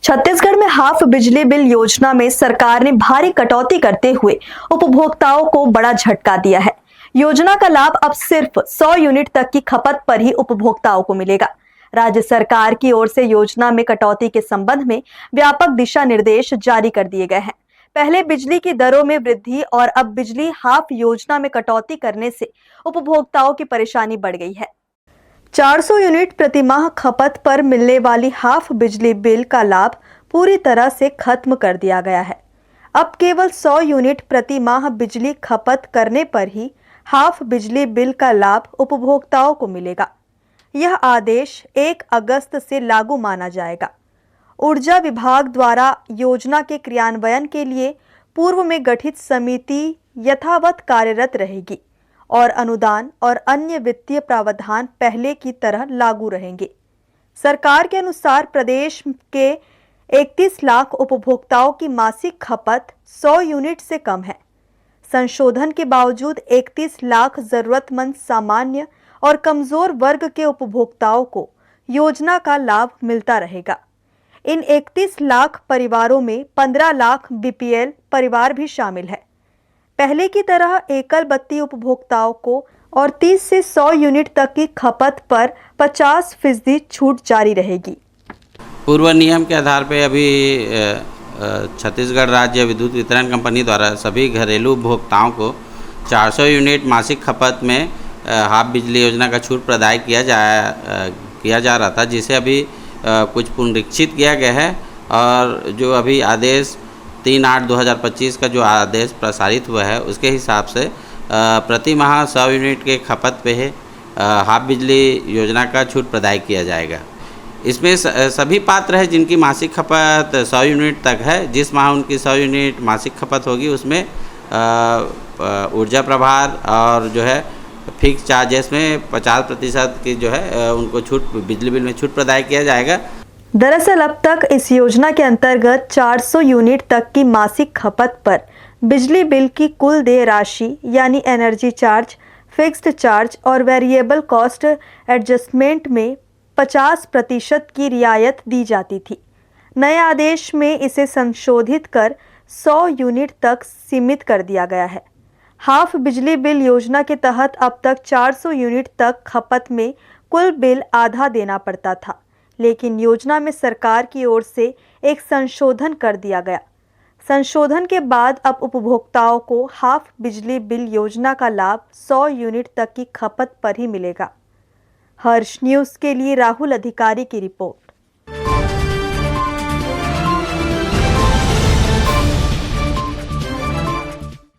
छत्तीसगढ़ में हाफ बिजली बिल योजना में सरकार ने भारी कटौती करते हुए उपभोक्ताओं को बड़ा झटका दिया है। योजना का लाभ अब सिर्फ 100 यूनिट तक की खपत पर ही उपभोक्ताओं को मिलेगा। राज्य सरकार की ओर से योजना में कटौती के संबंध में व्यापक दिशा निर्देश जारी कर दिए गए हैं। पहले बिजली की दरों में वृद्धि और अब बिजली हाफ योजना में कटौती करने से उपभोक्ताओं की परेशानी बढ़ गई है। 400 यूनिट प्रति माह खपत पर मिलने वाली हाफ बिजली बिल का लाभ पूरी तरह से खत्म कर दिया गया है। अब केवल 100 यूनिट प्रति माह बिजली खपत करने पर ही हाफ बिजली बिल का लाभ उपभोक्ताओं को मिलेगा। यह आदेश 1 अगस्त से लागू माना जाएगा। ऊर्जा विभाग द्वारा योजना के क्रियान्वयन के लिए पूर्व में गठित समिति यथावत कार्यरत रहेगी और अनुदान और अन्य वित्तीय प्रावधान पहले की तरह लागू रहेंगे। सरकार के अनुसार प्रदेश के 31 लाख उपभोक्ताओं की मासिक खपत 100 यूनिट से कम है। संशोधन के बावजूद 31 लाख जरूरतमंद सामान्य और कमजोर वर्ग के उपभोक्ताओं को योजना का लाभ मिलता रहेगा। इन 31 लाख परिवारों में 15 लाख बीपीएल परिवार भी शामिल है। पहले की तरह एकल बत्ती उपभोक्ताओं को और 30 से 100 यूनिट तक की खपत पर 50% छूट जारी रहेगी। पूर्व नियम के आधार पर अभी छत्तीसगढ़ राज्य विद्युत वितरण कंपनी द्वारा सभी घरेलू उपभोक्ताओं को 400 यूनिट मासिक खपत में हाफ बिजली योजना का छूट प्रदान किया जा रहा था, जिसे अभी कुछ पुनरीक्षित किया गया है। और जो अभी आदेश 3/8/2025 का जो आदेश प्रसारित हुआ है, उसके हिसाब से प्रति माह 100 यूनिट के खपत पे हाफ बिजली योजना का छूट प्रदान किया जाएगा। इसमें सभी पात्र हैं जिनकी मासिक खपत 100 यूनिट तक है। जिस माह उनकी 100 यूनिट मासिक खपत होगी उसमें ऊर्जा प्रभार और जो है फिक्स चार्जेस में 50% की जो है उनको छूट, बिजली बिल में छूट प्रदान किया जाएगा। दरअसल अब तक इस योजना के अंतर्गत 400 यूनिट तक की मासिक खपत पर बिजली बिल की कुल देय राशि यानी एनर्जी चार्ज, फिक्स्ड चार्ज और वेरिएबल कॉस्ट एडजस्टमेंट में 50% की रियायत दी जाती थी। नए आदेश में इसे संशोधित कर 100 यूनिट तक सीमित कर दिया गया है। हाफ बिजली बिल योजना के तहत अब तक 400 यूनिट तक खपत में कुल बिल आधा देना पड़ता था, लेकिन योजना में सरकार की ओर से एक संशोधन कर दिया गया। संशोधन के बाद अब उपभोक्ताओं को हाफ बिजली बिल योजना का लाभ 100 यूनिट तक की खपत पर ही मिलेगा। हर्ष न्यूज़ के लिए राहुल अधिकारी की रिपोर्ट।